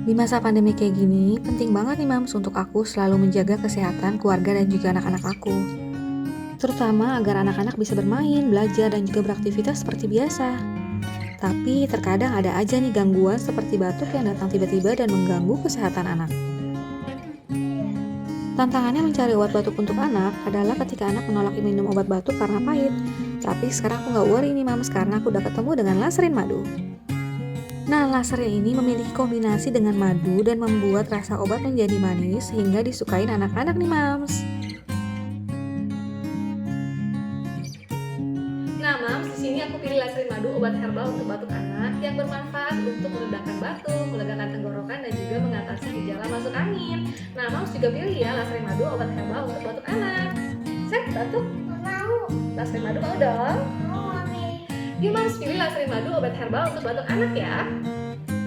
Di masa pandemi kayak gini, penting banget nih Mams untuk aku selalu menjaga kesehatan keluarga dan juga anak-anak aku. Terutama agar anak-anak bisa bermain, belajar, dan juga beraktivitas seperti biasa. Tapi terkadang ada aja nih gangguan seperti batuk yang datang tiba-tiba dan mengganggu kesehatan anak. Tantangannya mencari obat batuk untuk anak adalah ketika anak menolak minum obat batuk karena pahit. Tapi sekarang aku nggak worry nih Mams karena aku udah ketemu dengan Laserin Madu. Nah, lasernya ini memiliki kombinasi dengan madu dan membuat rasa obat menjadi manis sehingga disukain anak-anak nih, Mams. Nah, Mams, di sini aku pilih Laserin Madu obat herbal untuk batuk anak yang bermanfaat untuk meredakan batuk, melegakan tenggorokan, dan juga mengatasi gejala masuk angin. Nah, Mams juga pilih ya Laserin Madu obat herbal untuk batuk anak. Set, batuk? Mau, Laserin Madu mau dong? mau Mami. Yuk, Mams, pilih Laserin Madu obat herbal untuk batuk anak ya.